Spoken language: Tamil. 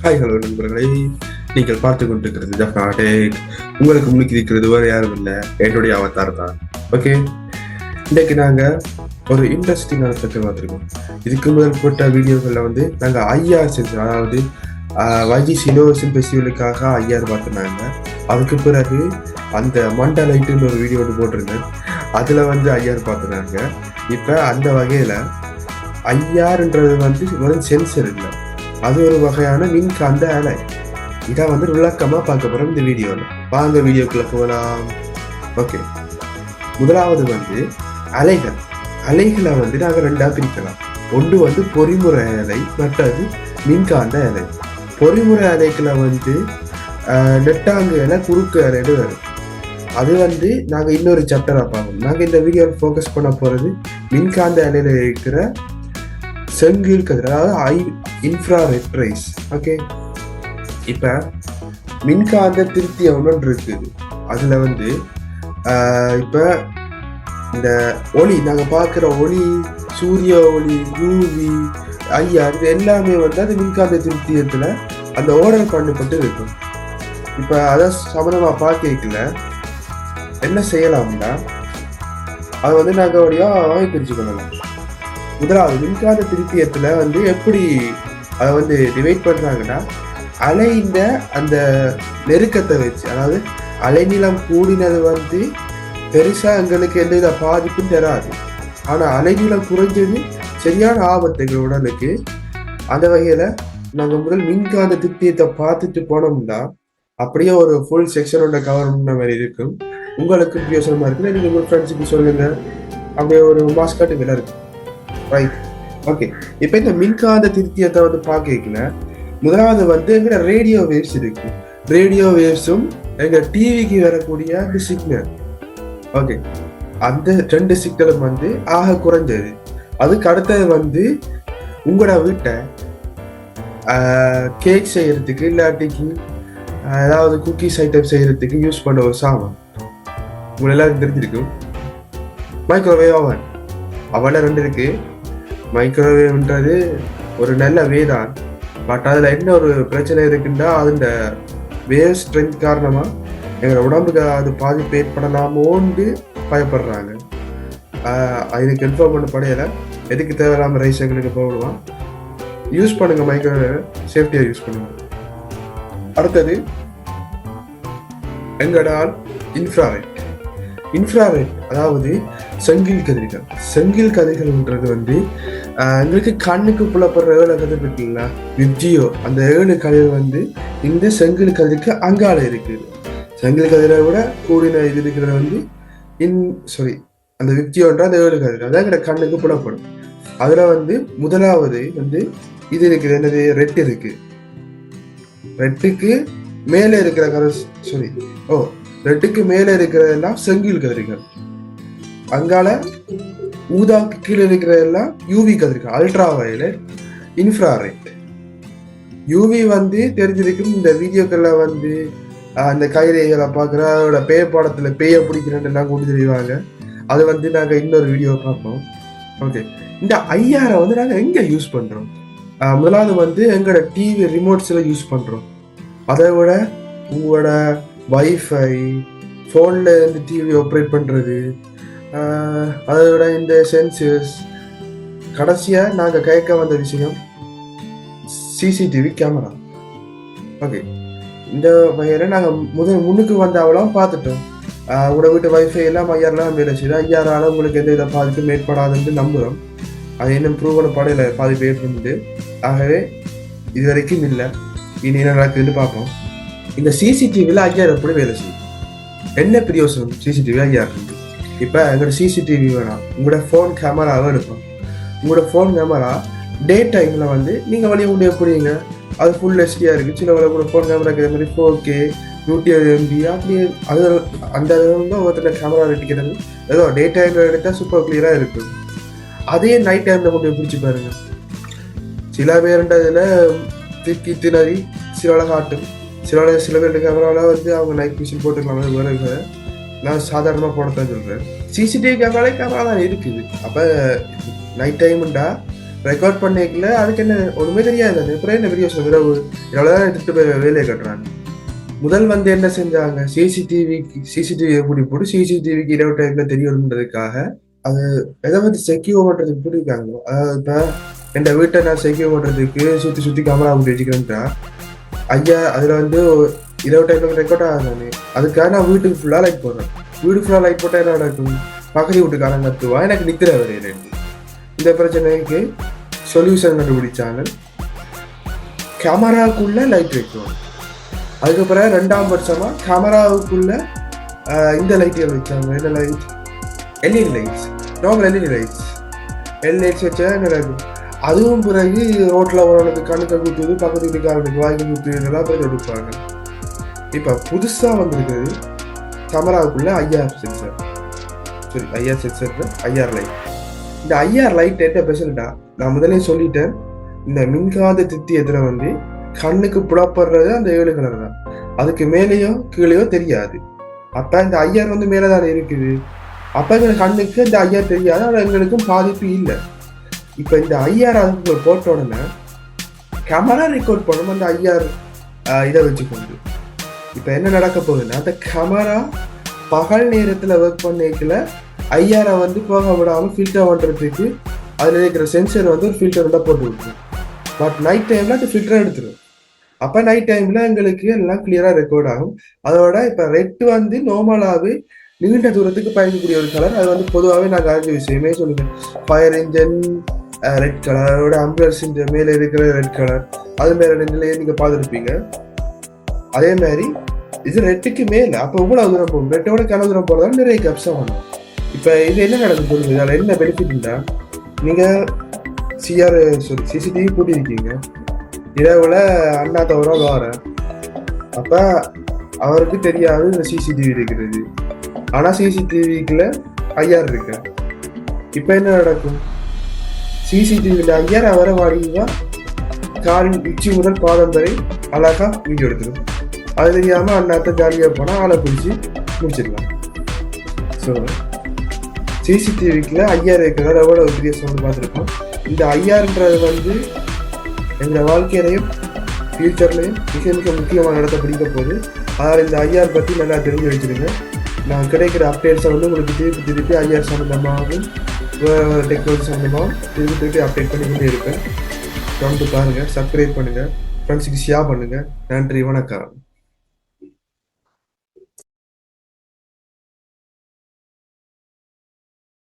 ஹாய் ஹலோ நண்பர்களை, நீங்கள் பார்த்து கொண்டிருக்கிறது ஜஃப்னா டேக். உங்களுக்கு முன்னுக்கு இருக்கிறது வேறு யாரும் இல்லை, என்னுடைய அவதார் தான். ஓகே, இன்றைக்கு நாங்கள் ஒரு இன்ட்ரெஸ்டிங்கான சப்ஜெக்ட் பார்த்துருக்கோம். இதுக்கு முதல் போட்ட வீடியோக்களில் வந்து நாங்கள் ஐஆர் செஞ்சோம், அதாவது வைஜிஸ் இனோவேஷன் ஃபெஸ்டிவலுக்காக ஐஆர் பார்த்துனாங்க. அதுக்கு பிறகு அந்த மண்டலைட்டுன்னு ஒரு வீடியோ ஒன்று போட்டிருந்தேன், அதில் வந்து ஐஆர் பார்த்துனாங்க. இப்போ அந்த வகையில் ஐஆர்ன்றது வந்து வெறும் சென்சர் இல்லை, அது ஒரு வகையான மின்காந்த அலை. இதை வந்து விளக்கமாக பார்க்க போகிறோம் இந்த வீடியோவில். வாங்க வீடியோக்குள்ள போகலாம். ஓகே, முதலாவது வந்து அலைகளை வந்து நாங்கள் ரெண்டாக பிரிக்கலாம். ஒன்று வந்து பொறிமுறை அலை, மற்றது மின்காந்த அலை. பொறிமுறை அலைகளை வந்து நெட்டாங்கு அலை, குறுக்கு அலைன்னு வரும். அது வந்து நாங்கள் இன்னொரு சாப்டராக பார்க்கணும். நாங்கள் இந்த வீடியோவில் ஃபோக்கஸ் பண்ண போகிறது மின்காந்த அலையில் இருக்கிற செங்கீழ் கதிர், அதாவது இன்ஃப்ராரெட் ரேஸ். ஓகே, இப்போ மின்காந்த திருத்திய ஒன்று இருக்குது. அதில் வந்து இப்போ இந்த ஒளி, நாங்கள் பார்க்குற ஒளி, சூரிய ஒளி, யூவி, ஐஆர், இது எல்லாமே வந்து அது மின்காந்த திருத்தியத்தில் அந்த ஓர்டர் பண்ணப்பட்டு இருக்கும். இப்போ அதை சம்மந்தமாக பார்க்கல என்ன செய்யலாம்னா, அதை வந்து நாங்கள் அப்படியே பிரித்து கொள்ளலாம். முதலாவது மின்காந்த திருத்தியத்தில் வந்து எப்படி அதை வந்து டிவைட் பண்ணுறாங்கன்னா, அலைந்த அந்த நெருக்கத்தை வச்சு, அதாவது அலைநீளம் கூடினது வந்து பெருசாக எங்களுக்கு எந்த வித பாதிப்பும் தராது. ஆனால் அலைநீளம் குறைஞ்சது சரியான ஆபத்துகள் உடலுக்கு. அந்த வகையில் நாங்கள் முதல் மின்காந்த திருத்தியத்தை பார்த்துட்டு போனோம்னா அப்படியே ஒரு ஃபுல் செக்ஷனோட கவர் பண்ண மாதிரி இருக்கும். உங்களுக்கு யோசனமாக இருக்குன்னா நீங்கள் உங்கள் ஃப்ரெண்ட்ஸுக்கு சொல்லுங்கள், அப்படியே ஒரு மாஸ்காட்டு விலை இருக்கும். Right, okay. இப்போ இந்த மின்காந்த திருத்தியத்தை வந்து பார்க்கல, முதலாவது வந்து எங்க ரேடியோ வேவ்ஸ் இருக்கு. ரேடியோ வேவ்ஸும் எங்க டிவிக்கு வரக்கூடிய அந்த சிக்னல். ஓகே, அந்த ரெண்டு சிக்னலும் வந்து ஆக குறைஞ்சது. அதுக்கு அடுத்தது வந்து உங்களோட வீட்டை கேக் செய்யறதுக்கு, இல்லாட்டிக்கு ஏதாவது குக்கீஸ் ஐட்டம் செய்யறதுக்கு யூஸ் பண்ண ஒரு சாமான் உங்களை எல்லாருக்கும் தெரிஞ்சிருக்கும், மைக்ரோவேவ் ஓவன். அவன ரெண்டு இருக்கு. மைக்ரோவேவ்ன்றது ஒரு நல்ல வே தான், பட் அதில் என்ன ஒரு பிரச்சனை இருக்குன்னா, அதுண்ட வேவ் ஸ்ட்ரென்த் காரணமாக எங்களோட உடம்புக்கு அது பாதிப்பு ஏற்படலாமோன்னு பயப்படுறாங்க. அதுக்கு இன்ஃபார்ம் பண்ண படையில எதுக்கு தேவையில்லாமல் ரைஸ் எங்களுக்கு போடுவான். யூஸ் பண்ணுங்க, மைக்ரோவேவ் சேஃப்டியாக யூஸ் பண்ணுங்க. அடுத்தது எங்கடால் இன்ஃப்ராரெட், அதாவது செங்கீழ் கதிர்கள். செங்கீழ் கதிர்கள்ன்றது வந்து எங்களுக்கு கண்ணுக்கு புலப்படுற 7 கதிர் இருக்குங்களா, விப்ஜியோ, அந்த 7 கதிர் வந்து இந்த செங்கீழ் கதிருக்கு அங்கால இருக்குது. செங்கீழ் கதிரை விட கூடின இது இருக்கிறது வந்து அந்த விப்ஜியோன்ற அந்த 7 கதிர், அதான் எங்களோட கண்ணுக்கு புலப்படும். அதுல வந்து முதலாவது வந்து இது இருக்குது, என்னது, ரெட் இருக்கு. ரெட்டுக்கு மேலே இருக்கிற ரெட்டுக்கு மேலே இருக்கிறதெல்லாம் செங்கீழ் கதிர்கள். அங்கால ஊதாக்கு கீழே இருக்கிறதெல்லாம் யூவி கதிர்கள், அல்ட்ரா வயலட், இன்ஃப்ராரெட். யூவி வந்து தெரிஞ்சிருக்கும். இந்த வீடியோக்கள்ல வந்து அந்த கைரேகளை பார்க்குற அதோட பேய பாடத்துல பேய பிடிக்கிறேன்னு எல்லாம் கொண்டு தெரிவாங்க. அது வந்து நாங்க இன்னொரு வீடியோ பார்ப்போம். ஓகே, இந்த ஐஆரை வந்து நாங்க எங்க யூஸ் பண்றோம்? முதலாவது வந்து எங்களோட டிவி ரிமோட்ஸ்ல யூஸ் பண்றோம். அதை விட உங்களோட வைஃபை, ஃபோனில் இருந்து டிவி ஆப்ரேட் பண்ணுறது, அதை விட இந்த சென்சர்ஸ். கடைசியாக நாங்கள் கேட்க வந்த விஷயம் சிசிடிவி கேமரா. ஓகே, இந்த வகையில் நாங்கள் முன்னுக்கு வந்த அவளாம் பார்த்துட்டோம். உங்களோட வீட்டு வைஃபை எல்லாம் ஐயாரெலாம் வேலை செய்யுது. ஐயாரால் உங்களுக்கு எந்த வித பாதிப்பும் ஏற்படாதுன்னு நம்புகிறோம். அது இன்னும் ப்ரூவ் பண்ண படையில பாதிப்பு ஏற்படுது. ஆகவே இது வரைக்கும் இல்லை, இனி என்ன நடக்குதுன்னு பார்ப்போம். இந்த சிசிடிவியில் ஐஆர் எப்படி வேலை செய்யும், என்ன பிரயோசனம் சிசிடிவி ஐஆர் இருக்கு? இப்போ எங்களோட சிசிடிவி வேணாம், உங்களோட ஃபோன் கேமராவை எடுப்போம். உங்களோட ஃபோன் கேமரா டே டைமில் வந்து நீங்கள் வழியை கொண்டு எப்படிங்க, அது ஃபுல் ஹெச்டியாக இருக்குது. சில வேலை கூட ஃபோன் கேமரா இருக்கிற மாதிரி 4K 120 MB அப்படியே அது அந்த தான் ஒருத்தர் கேமரா எடுக்கிறது. ஏதோ டே டைமில் எடுத்தால் சூப்பர் கிளியராக இருக்கும். அதே நைட் டைமில் கொண்டு பிடிச்சி பாருங்க. சில பேருன்றதில் திக்கி திணறி சில காட்டும். சில பேர் கேமராவில் வந்து அவங்க நைட் விஷன் போட்டுக்கலாம். வேறு நான் சாதாரணமாக போடத்தான் சொல்கிறேன். சிசிடிவி கேமரா தான் இருக்குது. அப்போ நைட் டைமுண்டா ரெக்கார்ட் பண்ணிக்கல அதுக்கு என்ன ஒண்ணுமே தெரியாது. அப்புறம் என்ன பெரிய விஷயம், இவ்வளவுதான் எடுத்துட்டு போய் வேலையை கட்டுறாங்க. முதல் வந்து என்ன செஞ்சாங்க, சிசிடிவி எப்படி போட்டு சிசிடிவிக்கு இரவு டைம்ல தெரியணுன்றதுக்காக அது எதை வந்து செக்யூர் பண்றதுக்கு புரியுக்காங்க. இப்ப என் வீட்டை நான் செக்யூர் பண்றதுக்கு சுத்தி சுத்தி கேமரா போட்டு வச்சுக்கிறேன்டா ஐயா, அதுல வந்து இரவு டைம்ல ரெக்கார்ட் ஆகாது. அதுக்காக நான் வீட்டுக்கு ஃபுல்லா லைட் போடுறேன். வீடு ஃபுல்லா லைட் போட்டா என்ன நடக்கும், பக்கத்து வீட்டுக்காரன் கத்துவா, எனக்கு நித்திர வரையில. இந்த பிரச்சனைக்கு சொல்யூஷன் கண்டுபிடிச்சாங்க, கேமராவுக்குள்ள லைட் வைக்கணும். அதுக்கப்புறம் 2ஆம் வருஷமா கேமராவுக்குள்ள இந்த லைட்டுகள் வச்சாங்க. என்ன light, LED lights, normal LED lights, LED வச்சா நடக்கும். அதுவும் பிறகு ரோட்ல ஓரளவுக்கு கண்ணுக்கு குத்துது, பக்கத்து வீட்டுக்காரனுக்கு வாங்கி குத்துதெல்லாம் போய் எடுப்பாங்க. இப்ப புதுசா வந்திருக்கிறது கேமராவுக்குள்ள ஐஆர் சென்சர், சரி ஐஆர் சென்சர், ஐஆர் லைட். இந்த ஐஆர் லைட் என்ன ஸ்பெஷல்டா, நான் முதலே சொல்லிட்டேன், இந்த மின்காந்த தித்தி எதிர வந்து கண்ணுக்கு புலப்படுறது அந்த 7 கலர் தான். அதுக்கு மேலேயோ கீழேயோ தெரியாது. அப்ப இந்த ஐஆர் வந்து மேலதான் இருக்குது. அப்ப எங்களுக்கு கண்ணுக்கு இந்த ஐஆர் தெரியாது, ஆனா எங்களுக்கும் பாதிப்பு இல்லை. இப்ப இந்த ஐஆர் அதுக்கு போட்ட உடனே கேமரா ரெக்கார்ட் பண்ணணும் அந்த ஐஆர் இதை வச்சுக்கொண்டு. இப்ப என்ன நடக்க போகுதுன்னா, அந்த கேமரா பகல் நேரத்துல ஒர்க் பண்ணிக்கல ஐஆரை வந்து போக விடாம ஃபில்டர் பண்றதுக்கு அதுல இருக்கிற சென்சர் வந்து ஒரு ஃபில்டர் தான் போட்டு விட்டுரும். பட் நைட் டைம்ல அந்த ஃபில்டர் எடுத்துரும். அப்ப நைட் டைம்ல எங்களுக்கு எல்லாம் கிளியரா ரெக்கார்ட் ஆகும். அதோட இப்ப ரெட் வந்து நார்மலாவே நீண்ட தூரத்துக்கு பயணிக்கக்கூடிய ஒரு கலர். அது வந்து பொதுவாகவே நான் அறிஞ்ச விஷயமே சொல்லுவேன். ஃபயர் இன்ஜின் ரெட் கலர், அதோட அம்புலன்ஸ் மேல இருக்கிற ரெட் கலர், அது மேல நிலையே நீங்க பார்த்துருப்பீங்க. அதே மாதிரி இது ரெட்டுக்கு மேல அப்ப இவ்வளவு தூரம் போகும், ரெட்டோட கலவு தூரம் போறதால நிறைய கப்ஸா வரும். இப்ப இது என்ன நடக்கும் சொல்லுங்க, இதுல என்ன பெனிஃபிட்னா, நீங்க சிசிடிவி கூட்டியிருக்கீங்க, இரவுல அண்ணா தவிர வார, அப்ப அவருக்கு தெரியாது இந்த சிசிடிவி இருக்கிறது. ஆனா சிசிடிவிக்குள்ள ஐஆர் இருக்கு. இப்ப என்ன நடக்கும், சிசிடிவில ஐஆர் அவரை வாடிவா காலின் உச்சி முதல் பாதம் வரை அழகா வீடியோ எடுத்துடும். அது தெரியாம அண்ணாத்த ஜாலியா போனா ஆளை பிடிச்சி முடிச்சிடலாம். ஸோ சிசிடிவிக்குள்ள ஐஆர் இருக்கிறதால எவ்வளவு பெரிய சவுண்ட் பார்த்துருக்கோம். இந்த ஐஆர்ன்றது வந்து எங்க வாழ்க்கையிலையும் ஃபியூச்சர்லையும் மிக மிக முக்கியமான இடத்தை பிடிக்க போகுது. அதனால் இந்த ஐஆர் பற்றி நல்லா தெரிஞ்சு வச்சுருங்க. நான் கிடைக்கிற அப்டேட்ஸை வந்து உங்களுக்கு திருப்பி ஐஆர் சம்மந்தமாகவும் டெக்னாலஜி சம்மந்தமாகவும் திருப்பி அப்டேட் பண்ணிக்கிட்டே இருப்பேன். தொடர்ந்து பாருங்கள், சப்ஸ்கிரைப் பண்ணுங்கள், ஃப்ரெண்ட்ஸுக்கு ஷேர் பண்ணுங்கள். நன்றி, வணக்கம்.